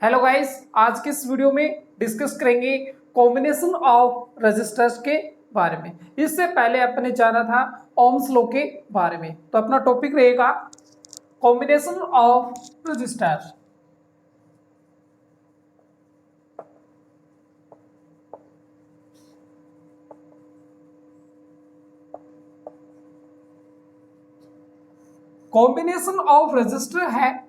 Hello guys, आज के इस वीडियो में डिस्कस करेंगे कॉम्बिनेशन ऑफ रेजिस्टर्स के बारे में। इससे पहले अपने जाना था ओम्स लॉ के बारे में। तो अपना टॉपिक रहेगा combination of resistors. Combination of resistor है,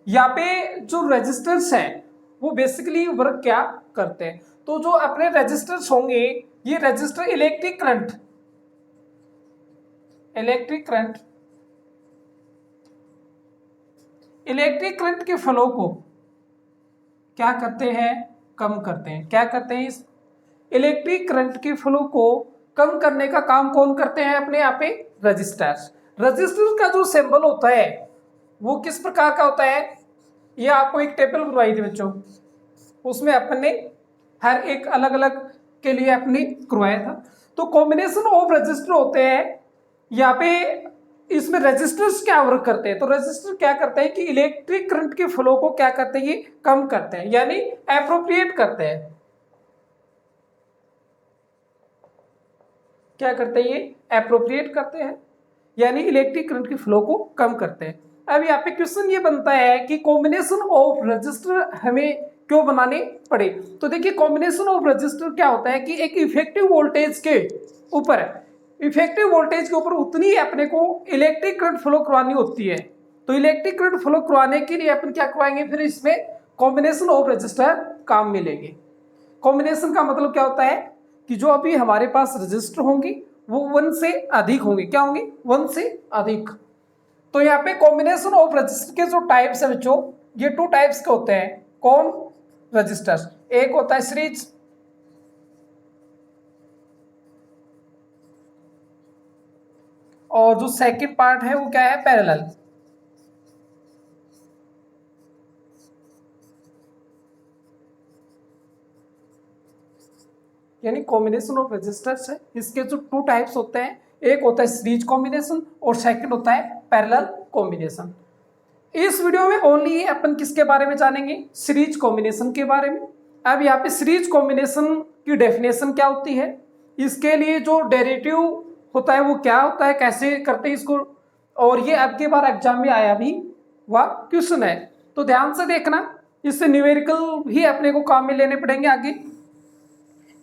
यहाँ पे जो रेजिस्टर्स हैं वो बेसिकली वर्क क्या करते हैं। तो जो अपने रेजिस्टर्स होंगे, ये रेजिस्टर इलेक्ट्रिक करंट के फ्लो को क्या करते हैं, कम करते हैं। क्या करते हैं, इस इलेक्ट्रिक करंट के फ्लो को कम करने का काम कौन करते हैं, अपने यहाँ पे रजिस्टर्स। रजिस्टर का जो सिंबल होता है वो किस प्रकार का होता है, ये आपको एक टेबल बनवाई थी बच्चों, उसमें अपन ने हर एक अलग अलग के लिए अपने करवाया था। तो कॉम्बिनेशन ऑफ रजिस्टर होते हैं यहाँ पे। इसमें रेजिस्टर्स क्या वर्क करते हैं, तो रेजिस्टर क्या करते हैं कि इलेक्ट्रिक करंट के फ्लो को क्या करते हैं, ये कम करते हैं, यानी एप्रोप्रिएट करते हैं। क्या करते हैं, ये एप्रोप्रिएट करते हैं, यानी इलेक्ट्रिक करंट के फ्लो को कम करते हैं। अब यहाँ पे क्वेश्चन ये बनता है कि कॉम्बिनेशन ऑफ रजिस्टर हमें क्यों बनाने पड़े। तो देखिए, कॉम्बिनेशन ऑफ रजिस्टर क्या होता है कि एक इफेक्टिव वोल्टेज के ऊपर उतनी अपने को इलेक्ट्रिक करंट फ्लो करवानी होती है। तो इलेक्ट्रिक करंट फ्लो करवाने के लिए अपन क्या करवाएंगे, फिर इसमें कॉम्बिनेशन ऑफ रजिस्टर काम मिलेंगे। कॉम्बिनेशन का मतलब क्या होता है कि जो अभी हमारे पास रजिस्टर होंगे वो 1 से अधिक होंगे। क्या होंगे, 1 से अधिक। तो यहाँ पे कॉम्बिनेशन ऑफ रजिस्टर के जो टाइप्स है बच्चों, ये 2 टाइप्स के होते हैं। कौन, रजिस्टर्स। एक होता है सीरीज, और जो सेकंड पार्ट है वो क्या है, पैरेलल। यानी कॉम्बिनेशन ऑफ रेजिस्टर्स है, इसके जो 2 टाइप्स होते हैं, एक होता है सीरीज कॉम्बिनेशन और सेकंड होता है पैरेलल कॉम्बिनेशन। इस वीडियो में ओनली अपन किसके बारे में जानेंगे, सीरीज कॉम्बिनेशन के बारे में। अब यहाँ पे सीरीज कॉम्बिनेशन की डेफिनेशन क्या होती है, इसके लिए जो डेरिवेटिव होता है वो क्या होता है, कैसे करते हैं इसको, और ये अब के बार एग्जाम में आया भी वह क्वेश्चन है। तो ध्यान से देखना, इससे न्यूमेरिकल भी अपने को काम में लेने पड़ेंगे आगे,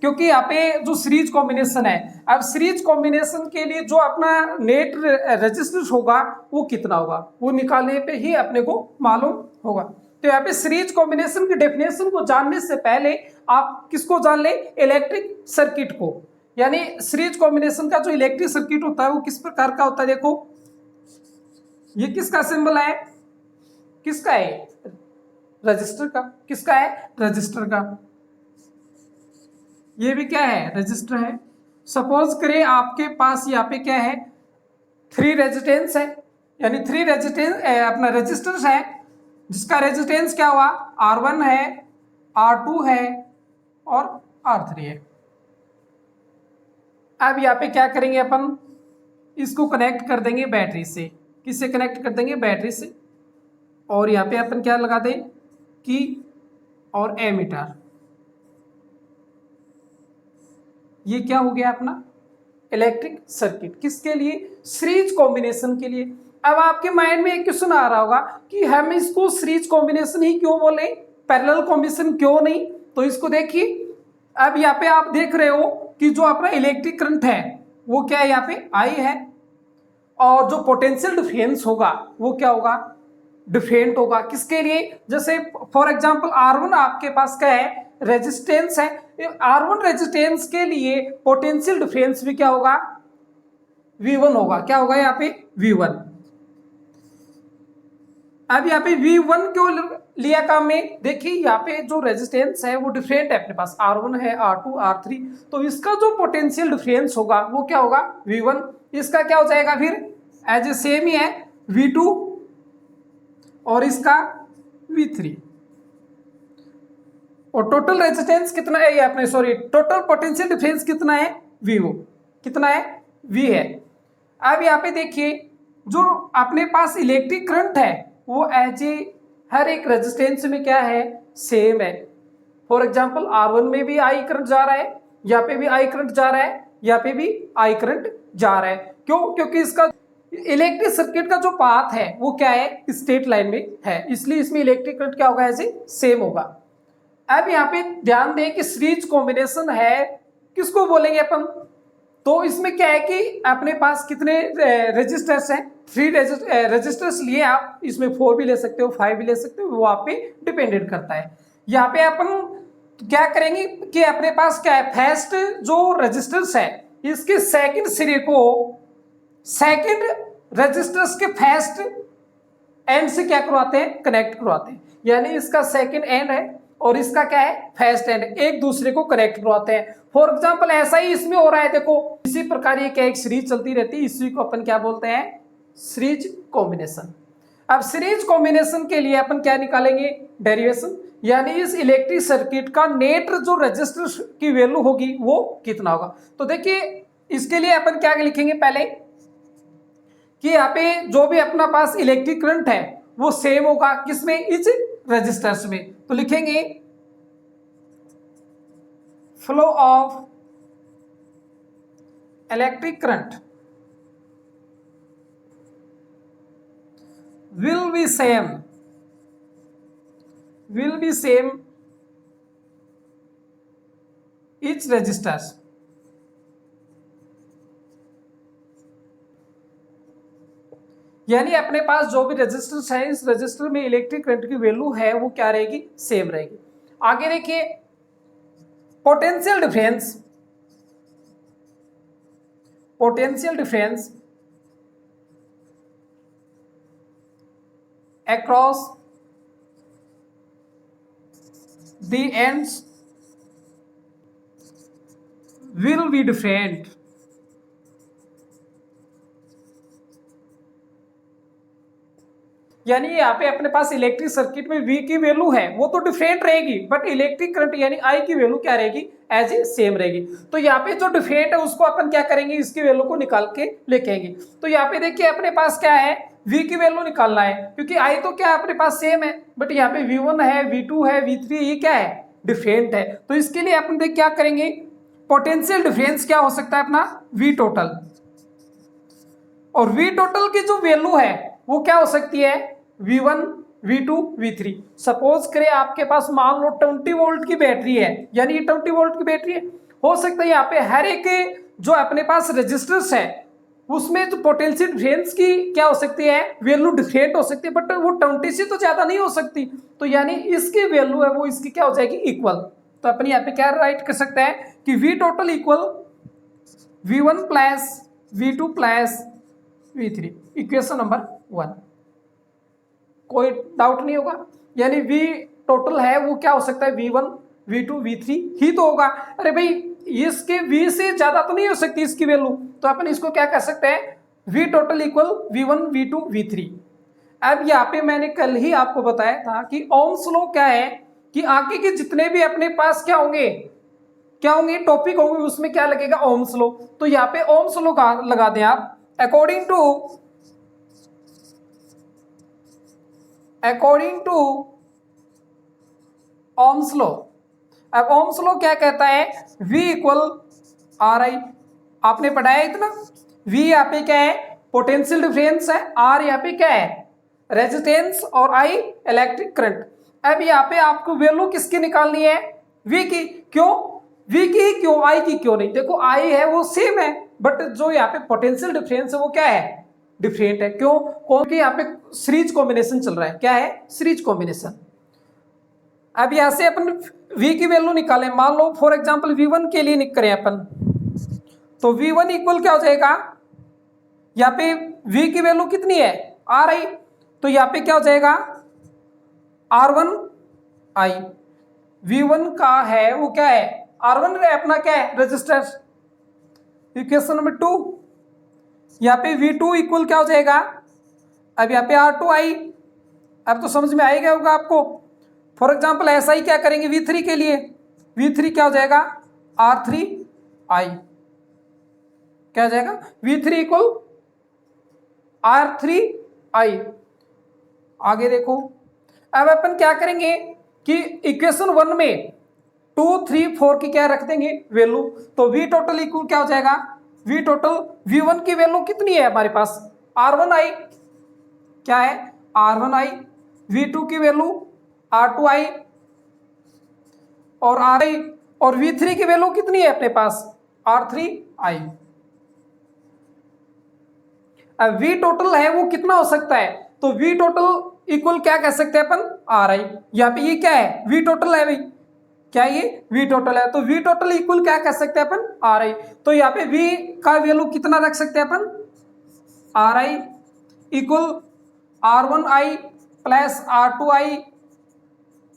क्योंकि यहाँ पे जो सीरीज कॉम्बिनेशन है, अब सीरीज कॉम्बिनेशन के लिए जो अपना नेट रेजिस्टेंस होगा वो कितना होगा, वो निकालने पे ही अपने को मालूम होगा। तो यहाँ पे सीरीज कॉम्बिनेशन की डेफिनेशन को जानने से पहले आप किसको जान ले, इलेक्ट्रिक सर्किट को। यानी सीरीज कॉम्बिनेशन का जो इलेक्ट्रिक सर्किट होता है वो किस प्रकार का होता है। देखो, ये किसका सिंबल है, किसका है, रजिस्टर का। किसका है, रजिस्टर का। ये भी क्या है, रजिस्टर है। सपोज करें आपके पास यहाँ पे क्या है, 3 रेजिस्टेंस है, यानी 3 रेजिस्टेंस अपना रेजिस्टर्स है, जिसका रेजिस्टेंस क्या हुआ, R1 है, R2 है और R3 है। अब यहाँ पे क्या करेंगे अपन, इसको कनेक्ट कर देंगे बैटरी से। किससे कनेक्ट कर देंगे, बैटरी से। और यहाँ पे अपन क्या लगा दें, की और एमीटर। ये क्या हो गया अपना इलेक्ट्रिक सर्किट। किसके लिए, सीरीज कॉम्बिनेशन के लिए। अब आपके माइंड में एक क्वेश्चन आ रहा होगा कि हम इसको सीरीज कॉम्बिनेशन ही क्यों बोले, पैरेलल कॉम्बिनेशन क्यों नहीं। तो इसको देखिए, अब यहाँ पे आप देख रहे हो कि जो अपना इलेक्ट्रिक करंट है वो क्या है, यहाँ पे I है, और जो पोटेंशियल डिफरेंस होगा वो क्या होगा, डिफरेंट होगा। किसके लिए, जैसे फॉर एग्जांपल R1 आपके पास क्या है, रेजिस्टेंस है। R1 रेजिस्टेंस के लिए पोटेंशियल डिफरेंस भी क्या होगा, V1 होगा। क्या होगा यहाँ पे, V1। अब यहाँ पे V1 क्यों लिया काम में, देखिए यहाँ पे जो रेजिस्टेंस है वो डिफरेंट है, अपने पास R1 है, R2, R3। तो इसका जो पोटेंशियल डिफरेंस होगा वो क्या होगा, V1। इसका क्या हो जाएगा फिर, एज ए सेम ही है, V2, और इसका V3। और टोटल रेजिस्टेंस कितना है, ये अपने सॉरी टोटल पोटेंशियल डिफरेंस कितना है, VO। कितना है, V है। अब यहाँ पे देखिए, जो अपने पास इलेक्ट्रिक करंट है वो एज ए हर एक रेजिस्टेंस में क्या है, सेम है। फॉर एग्जाम्पल R1 में भी आई करंट जा रहा है, यहाँ पे भी आई करंट जा रहा है, यहाँ पे भी आई करंट जा रहा है। क्यों? क्योंकि इसका इलेक्ट्रिक सर्किट का जो पाथ है वो क्या है, स्ट्रेट लाइन में है, इसलिए इसमें इलेक्ट्रिक करंट क्या होगा, ऐसे सेम होगा। अब यहाँ पे ध्यान दें कि सीरीज कॉम्बिनेशन है, किसको बोलेंगे अपन, तो इसमें क्या है कि अपने पास कितने रजिस्टर्स हैं, 3 रजिस्टर्स लिए आप, इसमें 4 भी ले सकते हो, 5 भी ले सकते हो, वो आप पे डिपेंडेंट करता है। यहाँ पे अपन क्या करेंगे कि अपने पास क्या है, फर्स्ट जो रजिस्टर्स है इसके सेकंड सिरे को सेकंड रजिस्टर्स के फर्स्ट एंड से क्या करवाते हैं, कनेक्ट करवाते हैं। यानी इसका सेकंड एंड है और इसका क्या है, फर्स्ट एंड, एक दूसरे को कनेक्ट करवाते हैं। फॉर एग्जांपल ऐसा ही इसमें हो रहा है, देखो इसी प्रकार ये क्या एक सीरीज चलती रहती है, इसी को अपन क्या बोलते हैं, सीरीज कॉम्बिनेशन। अब सीरीज कॉम्बिनेशन के लिए अपन क्या निकालेंगे, डेरिवेशन, यानी इस इलेक्ट्रिक सर्किट का नेट जो रजिस्टर की वैल्यू होगी वो कितना होगा। तो देखिए इसके लिए अपन क्या लिखेंगे पहले कि यहाँ पे जो भी अपना पास इलेक्ट्रिक करंट है वो सेम होगा किसमें, इस रजिस्टर्स में। तो लिखेंगे flow of electric current will be same each registers। यानी अपने पास जो भी रजिस्टर्स है इस रजिस्टर में इलेक्ट्रिक करंट की वैल्यू है वो क्या रहेगी, सेम रहेगी। आगे देखिए potential difference across the ends will be different। यानी यहाँ पे अपने पास इलेक्ट्रिक सर्किट में V की वैल्यू है वो तो डिफरेंट रहेगी, बट इलेक्ट्रिक करंट यानी I की वैल्यू क्या रहेगी, एज ए सेम रहेगी। तो यहाँ पे जो डिफरेंट है उसको अपन क्या करेंगे, इसकी वैल्यू को निकाल के लेके आएंगे। तो यहाँ पे देखिए अपने पास क्या है, V की वैल्यू निकालना है, क्योंकि I तो क्या अपने पास सेम है, बट यहाँ पे V1 है, V2 है, V3 ये क्या है, डिफरेंट है। तो इसके लिए अपन देख क्या करेंगे, पोटेंशियल डिफरेंस क्या हो सकता है अपना, V टोटल, और V टोटल की जो वैल्यू है वो क्या हो सकती है, V1, V2, V3। सपोज करें आपके पास मान लो 20 वोल्ट की बैटरी है, यानी 20 वोल्ट की बैटरी है, हो सकता है यहाँ पे हर एक जो अपने पास रजिस्टर्स है उसमें जो पोटेंशियल डिफरेंस की क्या हो सकती है, वैल्यू डिफरेंट हो सकती है, बट वो 20 से तो ज्यादा नहीं हो सकती। तो यानी इसकी वैल्यू है वो इसकी क्या हो जाएगी, इक्वल। तो अपन यहाँ पे क्या राइट कर सकते हैं कि V total equal V1 plus V2 plus V3, equation number 1। कोई डाउट नहीं होगा, यानी V टोटल है वो क्या हो सकता है, V1, V2, V3 ही तो होगा। अरे भाई इसके V से ज्यादा तो नहीं हो सकती इसकी वैल्यू, तो अपन इसको क्या कर सकते हैं, V total equal V1, V2, V3। अब यहाँ पे मैंने कल ही आपको बताया था कि ओम्स लॉ क्या है, कि आगे के जितने भी अपने पास क्या होंगे टॉपिक होंगे उसमें क्या लगेगा, ओम्स लॉ। तो यहाँ पे ओम्स लॉ लगा दें आप, अकॉर्डिंग टू ओम्स लॉ। अब ओम्स लॉ क्या कहता है, V इक्वल RI, आपने पढ़ाया इतना। V यहाँ पे क्या है, पोटेंशियल डिफरेंस है, R यहाँ पे क्या है, रेजिस्टेंस, और I इलेक्ट्रिक करंट। अब यहाँ पे आपको वैल्यू किसकी निकालनी है, V की। क्यों V की, क्यों I की क्यों नहीं, देखो I है वो सेम है, बट जो यहाँ पे पोटेंशियल डिफरेंस है वो क्या है, डिफरेंट है। क्यों, क्योंकि यहाँ पे सीरीज कॉम्बिनेशन चल रहा है, क्या है, सीरीज कॉम्बिनेशन। अब यहां से अपन V की वैल्यू निकालें, मान लो फॉर एग्जांपल V1 के लिए निक करें अपन, तो V1 इक्वल क्या हो जाएगा, यहाँ पे V की वैल्यू कितनी है, RI, तो यहाँ पे क्या हो जाएगा R1I। V1 का है वो क्या है, R1 का अपना क्या है, रजिस्टर। इक्वेशन नंबर 2, यहाँ पे V2 इक्वल क्या हो जाएगा, अब यहाँ पे R2I। अब तो समझ में आएगा होगा आपको। फॉर एग्जाम्पल ऐसा ही क्या करेंगे V3 के लिए, V3 क्या हो जाएगा, R3I, क्या हो जाएगा, V3 इक्वल R3I। आगे देखो, अब अपन क्या करेंगे कि इक्वेशन 1 में 2, 3, 4 की क्या रख देंगे वैल्यू, तो V टोटल इक्वल क्या हो जाएगा, V टोटल V1 की वैल्यू कितनी है हमारे पास R1I, क्या है R1I, V2 की वैल्यू R2I और RI, और V3 की वैल्यू कितनी है अपने पास R3I। अब V टोटल है वो कितना हो सकता है, तो V टोटल इक्वल क्या कह सकते हैं अपन RI। यहाँ पे ये क्या है V टोटल है भाई, क्या ये V टोटल है, तो V टोटल इक्वल क्या कह सकते हैं अपन RI। तो यहाँ पे V का वैल्यू कितना रख सकते हैं अपन RI equal R1I plus R2I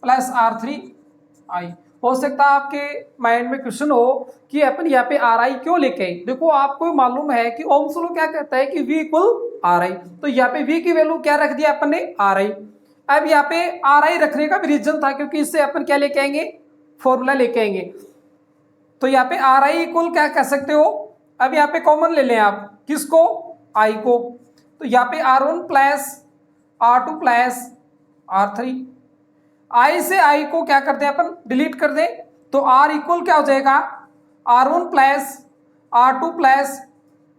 plus R3I। हो सकता है आपके माइंड में क्वेश्चन हो कि अपन यहाँ पे RI क्यों लेके आए। देखो आपको मालूम है कि ओम्स लॉ क्या कहता है कि V इक्वल RI, तो यहाँ पे V की वैल्यू क्या रख दिया अपन ने RI। अब यहाँ पे RI रखने का भी रीजन था क्योंकि इससे अपन क्या लेके आएंगे फॉर्मूला लेके आएंगे, तो यहाँ पे RI इक्वल क्या कह सकते हो, अब यहाँ पे कॉमन ले लें आप किसको I को, तो यहाँ पे R1 plus R2 plus R3, I से I को क्या करते हैं अपन डिलीट कर दें, तो R इक्वल क्या हो जाएगा R1 plus R2 plus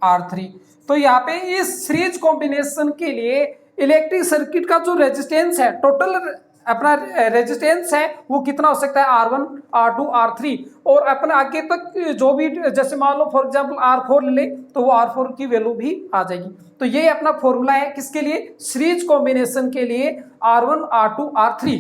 R3। तो यहाँ पे इस सीरीज कॉम्बिनेशन के लिए इलेक्ट्रिक सर्किट का जो रेजिस्टेंस है टोटल अपना रेजिस्टेंस है वो कितना हो सकता है R1 R2 R3, और अपन आगे तक जो भी जैसे मान लो फॉर एग्जांपल R4 ले ले तो वो R4 की वैल्यू भी आ जाएगी। तो ये अपना फॉर्मूला है किसके लिए सीरीज कॉम्बिनेशन के लिए R1 R2 R3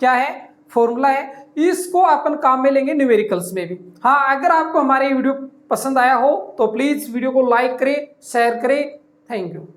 क्या है फॉर्मूला है, इसको अपन काम में लेंगे न्यूमेरिकल्स में भी। हाँ अगर आपको हमारे वीडियो पसंद आया हो तो प्लीज वीडियो को लाइक करें शेयर करें, थैंक यू।